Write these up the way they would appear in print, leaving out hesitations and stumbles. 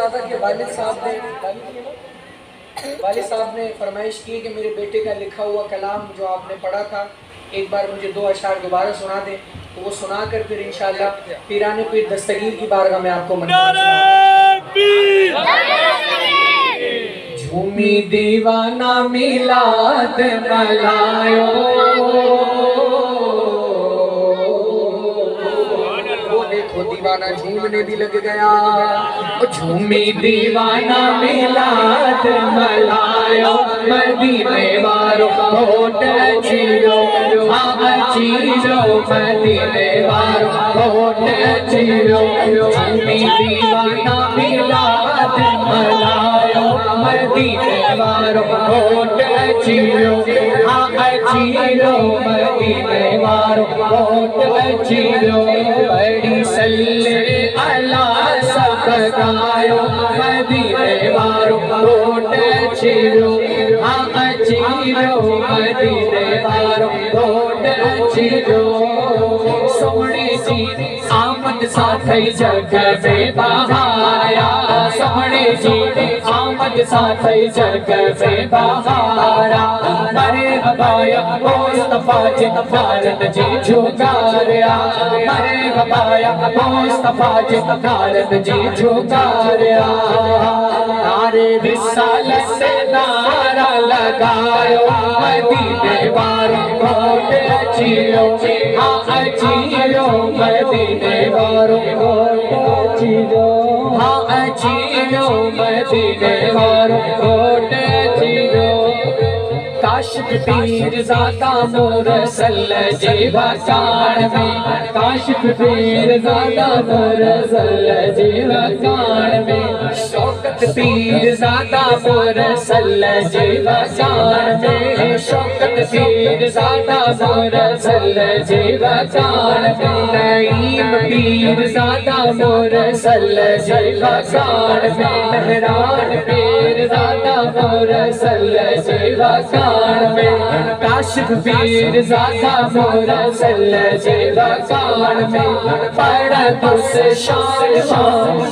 रहा था कि वालिद साहब ने फरमाइश की कि मेरे बेटे का लिखा हुआ कलाम जो आपने पढ़ा था एक बार मुझे 2 अशार दोबारा सुना दें, तो वो सुना कर फिर इंशाअल्लाह पीराने पीर दस्तगीर की बारगाह में आपको झूमी दीवाना मिलाद मलायो, वो देखो दीवाना झूमने भी लग गया। झूमी दीवाना मिलाद मलायो, मदीने वारो होठ चीरो, चीरो मदीने वारो होठ चीरो। झूमी दीवाना मिलाद मलायो, मदीने वारो होठ चीरो, चीरो मदीने वारो होठ चीरो। बड़ी सल्ले अला सब गायो, मदीने वारो होठ चीरो, चीरो मदीने वारो होठ चीरो। सोहणी जी आमद साथई जग में बहाया, सोहणी जी आमद साथई जग में बहारा। मरे हबाया मुस्तफा जी भारत जी झुकारिया, मरे हबाया मुस्तफा जी भारत जी झुकारिया। नारे रिसालत से नारा लगायो, मदीने वारो होठ चीरो, चीरो मदीने वारो होठ चीरो, चीरो मदीने वारो होठ चीरो। काशिफ पीर ज़ादा मोर सल जीवा कान में, काशिफ पीर ज़ादा मोर सल जीवा कान में। शौकत पीर ज़ादा मोर सल जीवा कान में, शौकत पीर ज़ादा मोर सल जीवा कान में। नईम पीर ज़ादा मोर सल जीवा कान में, मेहरान पीर ज़ादा मोर सल जीवा कान में। काशिफ पीर ज़ादा मोर सल जीवा कान में। पड़ा तुस शान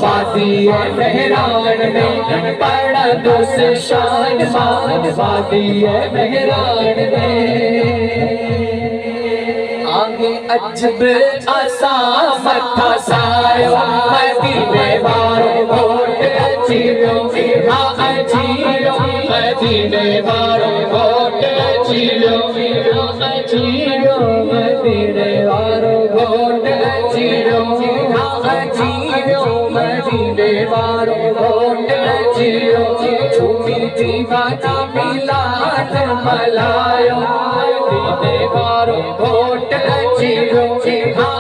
वादी मेहरान में, पड़ा तुस शान वादी मेहरान में। आगे अजब आसा मथा सायो, मदीने वारो होठ चीरो, चीरो मदीने वारो होठ चीरो, चीरो मदीने वारो होठ चीरो, चीरो मदीने वारो होठ चीरो। झूमी दीवाना मिलाद मलायो, मदीने वारो होठ चीरो, चीरो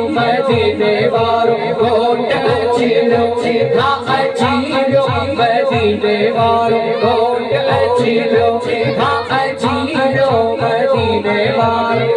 मदीने वारो होठ चीरो, चीरो मदीने वारो होठ चीरो, चीरो मदीने वारो।